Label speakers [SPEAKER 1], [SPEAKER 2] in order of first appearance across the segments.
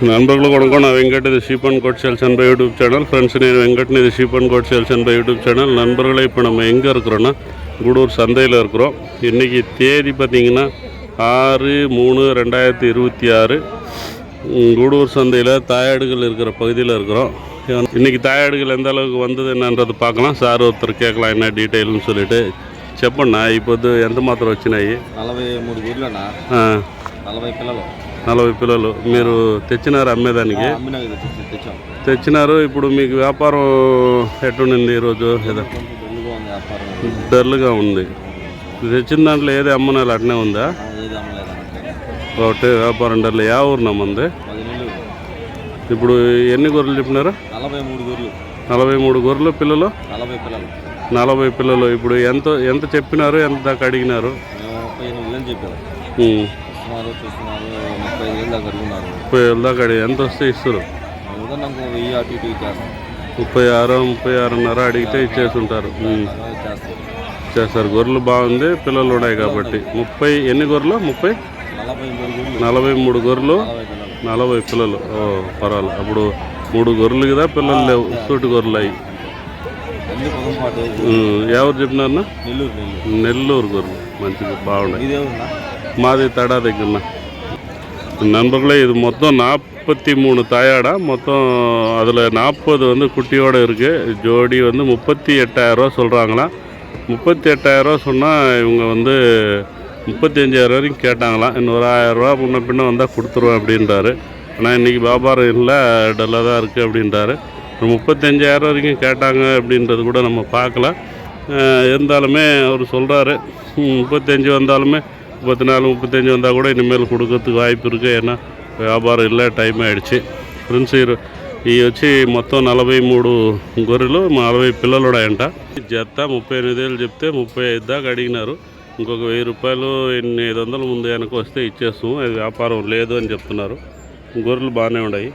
[SPEAKER 1] నన్బర్లు కొనుక్కోండి వెంకట్ ఇది sheep and goat sales and buy YouTube channel friends నేను வெங்கட்னு இது sheep and goat sales and buy YouTube channel நண்பர்களே இப்போ நம்ம எங்கே இருக்கிறோன்னா கூடூர் சந்தையில் இருக்கிறோம். இன்றைக்கி தேதி பார்த்திங்கன்னா 6/3/2026 கூடூர் சந்தையில் தாயாடுகள் இருக்கிற பகுதியில் இருக்கிறோம். இன்றைக்கி தாயாடுகள் எந்த அளவுக்கு வந்தது என்னன்றது பார்க்கலாம். சார் ஒருத்தர் கேட்கலாம் என்ன டீட்டெயில்னு சொல்லிட்டு చెప్పన్నా. ఇప్పుడు ఎంత మాత్రం వచ్చినాయి?
[SPEAKER 2] 43 గుర్లనా.
[SPEAKER 1] 40 పిల్లలు మీరు తెచ్చినారు అమ్మేదానికి? తెచ్చినారు. ఇప్పుడు మీకు వ్యాపారం ఎట్లుంది ఈరోజు? ఏదో డల్గా ఉంది. తెచ్చిన దాంట్లో ఏది అమ్మనాలి అట్నే ఉందా? ఒకటి వ్యాపారం డల్. యా ఊరునా మంది? ఇప్పుడు ఎన్ని గొర్రెలు చెప్పినారు? 43 గొర్రెలు. పిల్లలు 40 పిల్లలు. ఇప్పుడు ఎంత చెప్పినారు, ఎంత దాకా అడిగినారు? 35,000 దాకా అడిగి ఎంత వస్తే ఇస్తారు? 36,500 అడిగితే ఇచ్చేస్తుంటారు. చేస్తారు. గొర్రెలు బాగుంది, పిల్లలు ఉన్నాయి కాబట్టి. 30 ఎన్ని గొర్రెలు? 43 గొర్రెలు, 40 పిల్లలు. ఓ పర్వాలేదు. అప్పుడు 3 గొర్రెలు కదా, పిల్లలు లేవు, సూటి గొర్రెలు అయ్యి. ఎవరు చెప్పినారన్నా? నెల్లూరు గొర్రెలు మంచిది, బాగున్నాయి. మాది తడా దగ్గర. நண்பர்களே இது மொத்தம் 43 தாயாடா. மொத்தம் அதில் 40 வந்து குட்டியோடு இருக்குது. ஜோடி வந்து 38,000 ரூபா சொல்கிறாங்களாம். 38,000 ரூபா சொன்னால் இவங்க வந்து 35,000 வரைக்கும் கேட்டாங்களாம். இன்னொரு 1000 ரூபா முன்ன பின்ன வந்தால் கொடுத்துருவேன் அப்படின்றாரு. ஆனால் இன்றைக்கி வியாபாரம் இல்லை, டல்லாக தான் இருக்குது அப்படின்றாரு. 35,000 வரைக்கும் கேட்டாங்க அப்படின்றது கூட நம்ம பார்க்கல. இருந்தாலுமே அவர் சொல்கிறாரு 35 வந்தாலுமே 34, 35 வந்தால் கூட இனிமேல் கொடுக்கறதுக்கு வாய்ப்பு இருக்குது. ஏன்னா వ్యాపారం இல்லை, టైం ఆయిடுச்சு. ఫ్రెండ్స్ ఇవి వచ్చి మొత్తం 43 గొర్రెలు, 40 పిల్లలు ఉన్నాయంట. జత 38,000 చెప్తే 35 దాకా అడిగినారు. ఇంకొక 1000 రూపాయలు 800 ముందు వెనక వస్తే ఇచ్చేస్తాము. అది వ్యాపారం లేదు అని చెప్తున్నారు. గొర్రెలు బాగానే ఉన్నాయి.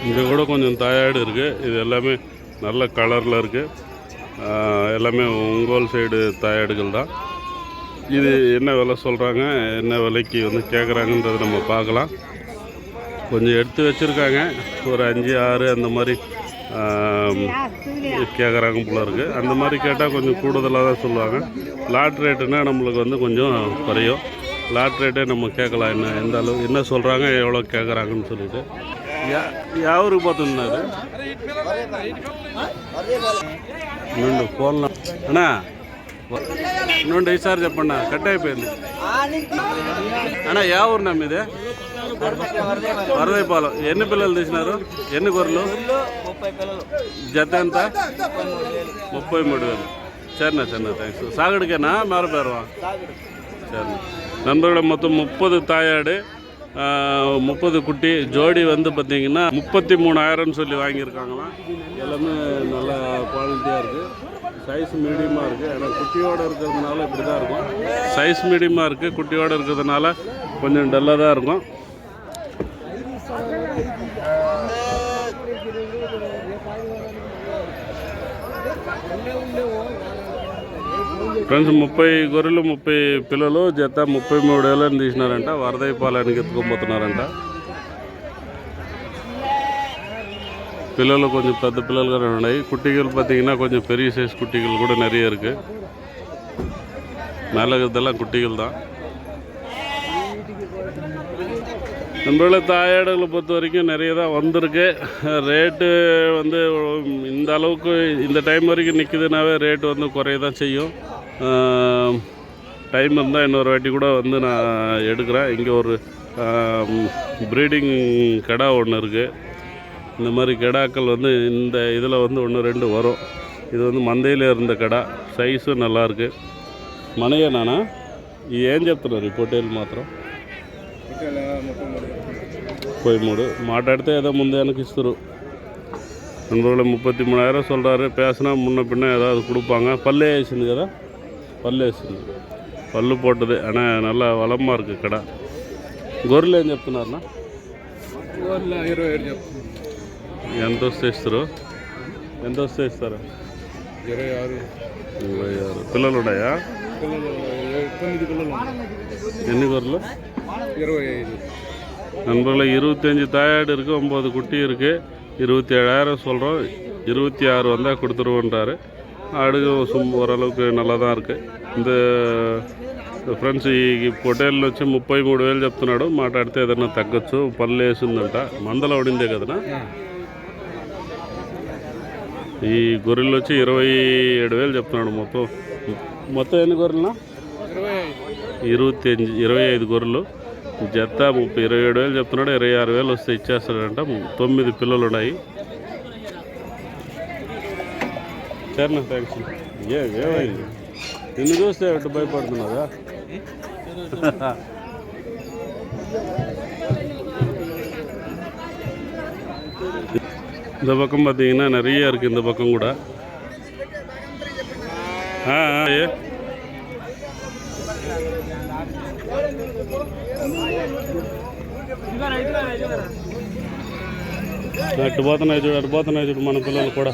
[SPEAKER 1] இங்கே கூட கொஞ்சம் தாயாடு இருக்குது. இது எல்லாமே நல்ல கலரில் இருக்குது. எல்லாமே ஒங்கோல் சைடு தாயாடுகள் தான். இது என்ன விலை சொல்கிறாங்க, என்ன விலைக்கு வந்து கேட்குறாங்கன்றதை நம்ம பார்க்கலாம். கொஞ்சம் எடுத்து வச்சுருக்காங்க. ஒரு 5, 6 அந்த மாதிரி கேட்குறாங்க போல இருக்குது. அந்த மாதிரி கேட்டால் கொஞ்சம் கூடுதலாக தான் சொல்லுவாங்க. லாட் ரேட்டுன்னா நம்மளுக்கு வந்து கொஞ்சம் குறையும். லாட் ரேட்டே நம்ம கேட்கலாம், என்ன எந்த அளவு என்ன சொல்கிறாங்க, எவ்வளோ கேட்குறாங்கன்னு சொல்லிட்டு. ఎవరికి పోతుంది అది? నుండి ఫోన్లో అన్నా నుండి ఈసారి చెప్పండి. కట్ అయిపోయింది అన్నా. యా ఊరునా మీదే? వరదైపాలెం. ఎన్ని పిల్లలు తీసినారు? ఎన్ని గొర్రెలు? జత ఎంత? 33,000. சரிண்ணா சரிண்ணா, தேங்க்ஸ். சாகடுக்கேண்ணா மேலே போயிடுவா? சரிண்ணா. நண்பர்களை மொத்தம் 30 தாயாடு, 30 குட்டி. ஜோடி வந்து பார்த்திங்கன்னா 33,000ன்னு சொல்லி வாங்கியிருக்காங்களாம். எல்லாமே நல்ல குவாலிட்டியாக இருக்குது. சைஸ் மீடியமாக இருக்குது. ஏன்னா குட்டியோடு இருக்கிறதுனால இப்படி தான் இருக்கும். சைஸ் மீடியமாக இருக்குது. குட்டியோடு இருக்கிறதுனால கொஞ்சம் டல்லாக தான் இருக்கும். ఫ్రెండ్స్ 30 గొర్రెలు, 30 పిల్లలు. జత 33,000 తీసినారంట. వరదైపాలెనికి ఎత్తుకోబోతున్నారంట. పిల్లలు కొంచెం పెద్ద పిల్లలుగానే ఉన్నాయి. குட்டிகள் பார்த்திங்கன்னா கொஞ்சம் பெரிய சைஸ் குட்டிகள் கூட நிறைய இருக்குது. மேலே இதெல்லாம் குட்டிகள் தான். நம்மள தாயாடுகளை பொறுத்த வரைக்கும் நிறைய தான் வந்திருக்கு. ரேட்டு வந்து இந்த அளவுக்கு இந்த டைம் வரைக்கும் நிற்குதுனாவே ரேட்டு வந்து குறைய தான் செய்யும். டைம் இருந்தால் இன்னொரு வாட்டி கூட வந்து நான் எடுக்கிறேன். இங்கே ஒரு ப்ரீடிங் கடா ஒன்று இருக்குது. இந்த மாதிரி கடாக்கள் வந்து இந்த இதில் வந்து 1, 2 வரும். இது வந்து మందైలో இருந்த கடா. సైజు నల్లాருக்கு. మనయేనా? ఇది ఏం చెప్తున్నారు ఈ పొట్టేలు మాత్రం? 33 మాట్లాడితే ఏదో ముందు వెనక్కి ఇస్తారు. 33,000 சொல்கிறாரு. பேசினா முன்ன பின்ன ஏதாவது கொடுப்பாங்க. பல்லே వేసింది కదా? పళ్ళు వేసింది, పళ్ళు పోட்டது. ஆனால் நல்லா వలமாக இருக்குது கடா. గొర్రెలు ఏం చెప్తున్నారన్నా? 27 ఎంత వస్తే ఇస్తారు? ఎంత వస్తే ఇస్తారు? 26 పిల్లలు ఉన్నాయా? ఎన్ని గొర్రెలు? 25 நண்பர்களே. 25 தாயாடு இருக்குது, 9 குட்டி இருக்குது. 27,000 சொல்கிறோம். 26 வந்தால் கொடுத்துருவோன்றாரு. ஆடு ఓரளவுக்கு நல்லா தான் இருக்குது. இந்த ఫ్రెండ్స్ ఈ పొటేళ్ళు వచ్చి 33,000 చెప్తున్నాడు. మాట్లాడితే ఏదైనా తగ్గచ్చు. పళ్ళు వేసిందంట. మందల పడిందే కదనా. ఈ గొర్రెలు వచ్చి 27,000 చెప్తున్నాడు. మొత్తం ఎన్ని గొర్రెలునా? 25 గొర్రెలు. జత 27,000 చెప్తున్నాడు. 26,000 వస్తే ఇచ్చేస్తాడంట. 9 పిల్లలు ఉన్నాయి. సరేనా, థ్యాంక్స్. ఏమైంది నిన్ను చూస్తే ఎటు భయపడుతున్నారా? இந்த பக்கம் பார்த்தீங்கன்னா நிறைய இருக்குது. இந்த பக்கம் கூட అటు పోతున్నాయి చూడు మన పిల్లలు కూడా.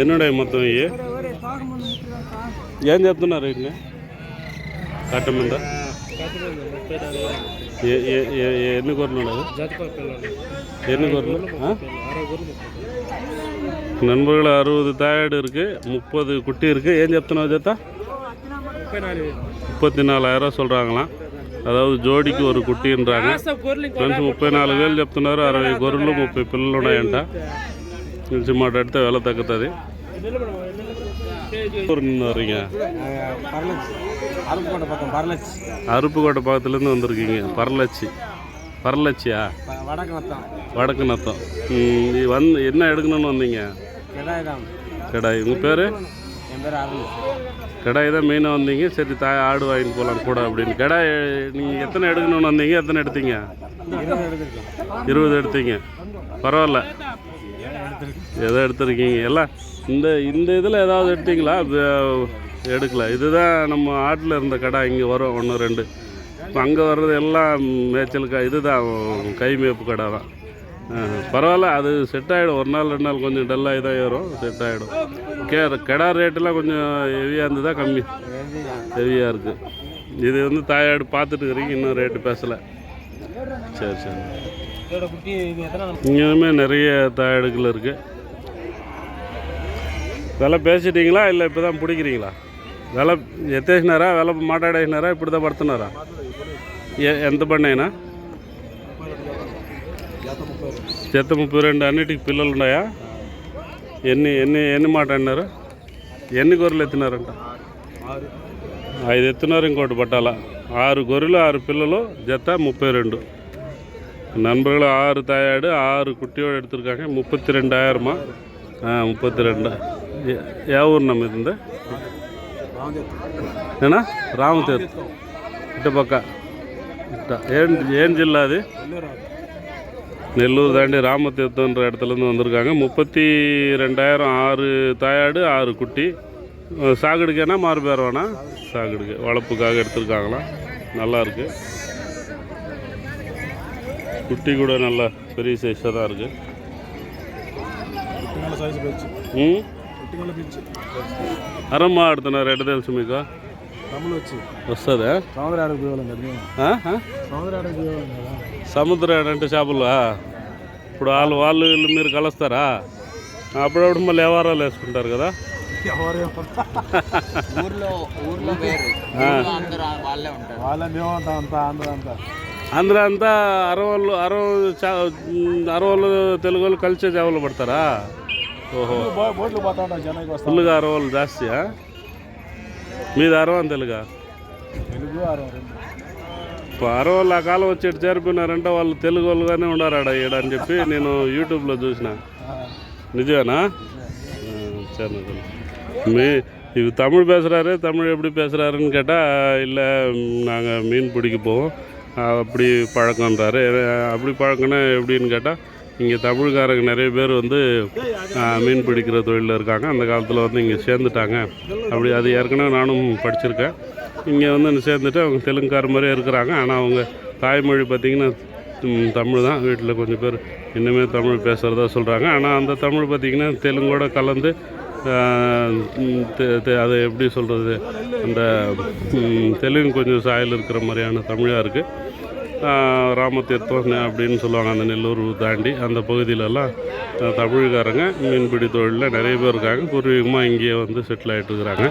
[SPEAKER 1] ఎన్నున్నాయి మొత్తం ఇవి? ఏం చెప్తున్నారు వీటిని? కట్ట మీద ఎన్ని గొర్రెలు ఉన్నాయి? ఎన్ని గొర్రెలు? நண்பர்கள் 60 தாயாடு இருக்குது, 30 குட்டி இருக்குது. ஏன் చెప్తున్నావు జత? 34,000 சொல்கிறாங்களாம். అதாவது జోడికి ఒక కుట్టిన్றாங்க. ఫ్రెండ్స్ 34,000 చెప్తున్నారు. 60 గొర్రెలు 30 పిల్లలు ఉన్నాయంట. నిలిచి మాట్లాడితే వేల తగ్గుతుంది. வரீங்க? அருப்புக்கோட்டை பக்கத்துலேருந்து வந்திருக்கீங்க. பரலட்சியா? வடக்கு நத்தம். என்ன எடுக்கணும்னு வந்தீங்க? கடாய். உங்கள் பேர்? கடாய் தான் மெயினாக வந்தீங்க. சரி, ஆடு வாங்கிட்டு போகலாம் கூட அப்படின்னு. கடாய் நீங்கள் எத்தனை எடுக்கணும்னு வந்தீங்க? எத்தனை எடுத்தீங்க? 20 எடுத்தீங்க. பரவாயில்ல, எதோ எடுத்துருக்கீங்க. எல்லாம் இந்த இதில் ஏதாவது எடுத்தீங்களா? எடுக்கல. இதுதான் நம்ம ஆட்டில் இருந்த கடை. இங்கே வரும் 1 2. இப்போ அங்கே வர்றது எல்லாம் மேய்ச்சலுக்கா. இதுதான் கை மேய்ப்பு கடை தான். பரவாயில்ல, அது செட் ஆகிடும். ஒரு நாள் 2 நாள் கொஞ்சம் டல்லாகி தான் ஏறும், செட் ஆகிடும். கடை ரேட்டெல்லாம் கொஞ்சம் ஹெவியாக இருந்ததா? கம்மி ஹெவியாக இருக்குது. இது தாயாடு பார்த்துட்டு இருக்கிறீங்க, இன்னும் ரேட்டு பேசலை. சரி. இங்கேயுமே நிறைய தாயாடுகள் இருக்குது. விலை பேசிட்டீங்களா இல்லை இப்போ தான் பிடிக்கிறீங்களா? விலை ఎత్తేసినారా? విల మాట్లాడేసినారా? ఇప్పుడు దా పడుతున్నారా? ఎంత పడినాయినా? జత 32. అన్నిటికి పిల్లలు ఉన్నాయా? ఎన్ని మాట్లాడినారు? ఎన్ని గొర్రెలు ఎత్తినారంట? 5 ఎత్తున్నారు, ఇంకోటి పట్టాలా. 6 గొర్రెలు 6 పిల్లలు, జత 32. நண்பர்கள் 6 தாயாடு 6 குட்டியோடு எடுத்துருக்காங்க. 32,000மா? 32. ಯಾವ ಊರು ನಮ್ಮ ಇದರಿಂದ? ఏనా? రామతీర్థ ఇటు పక్క. ఏం జిల్లా అది? நெல்லூர் தாண்டி ராமதீர்த்தன்ற இடத்துலேருந்து வந்திருக்காங்க. 32,000. 6 தாயாடு 6 குட்டி. சாகுடுக்கேனா மாறு பேர் வேணா? சாகுடுக்கு வளர்ப்புக்காக எடுத்துருக்காங்களாம். நல்லாயிருக்கு. குட்டி கூட நல்லா பெரிய சைஸாக தான் இருக்குது. అరమ్మా ఆడుతున్నారు. ఎట్ట తెలుసు మీకు? వస్తుందా? సముద్రం అంటే చేపలు. ఇప్పుడు వాళ్ళు వీళ్ళు మీరు కలుస్తారా? అప్పుడప్పుడు మళ్ళీ వ్యవహారాలు వేసుకుంటారు కదా. ఆంధ్ర అంతా అరవళ్ళు తెలుగు వాళ్ళు కలిసే చేపలు పడతారా? ఓహో, ఫుల్గా అరవళ్ళు జాస్తియా? మీది అరవని తెలుగా? అరవళ్ళు ఆ కాలం వచ్చి చేరిపోయినారంటే వాళ్ళు తెలుగు వాళ్ళుగానే ఉండారాడ ఈడ అని చెప్పి నేను యూట్యూబ్లో చూసిన. நிஜமாண்ணா? சரிண்ணா. இது தமிழ் பேசுகிறாரு. தமிழ் எப்படி பேசுகிறாருன்னு கேட்டால், இல்லை நாங்கள் மீன் பிடிக்க போவோம் அப்படி பழக்கன்றாரு. அப்படி பழக்கம்னா எப்படின்னு கேட்டால், இங்கே தமிழ்காரங்க நிறைய பேர் மீன் பிடிக்கிற தொழிலில் இருக்காங்க. அந்த காலத்தில் இங்கே சேர்ந்துட்டாங்க. அப்படி அது ஏற்கனவே நானும் படிச்சிருக்கேன். இங்கே சேர்ந்துட்டு அவங்க தெலுங்குக்கார மாதிரியே இருக்கிறாங்க. ஆனால் அவங்க தாய்மொழி பார்த்திங்கன்னா தமிழ் தான். வீட்டில் கொஞ்சம் பேர் இன்னுமே தமிழ் பேசுகிறதா சொல்கிறாங்க. ஆனால் அந்த தமிழ் பார்த்திங்கன்னா தெலுங்கோட கலந்து அது எப்படி சொல்கிறது, அந்த தெலுங்கு கொஞ்சம் சாயல் இருக்கிற மாதிரியான தமிழாக இருக்குது. ராமதீர்த்தம் அப்படின்னு சொல்லுவாங்க அந்த நெல்லூர் தாண்டி அந்த பகுதியிலலாம் தமிழ்காரங்க மீன்பிடி தொழிலில் நிறைய பேர் இருக்காங்க. பூர்வீகமாக இங்கேயே வந்து செட்டில் ஆகிட்டு இருக்கிறாங்க.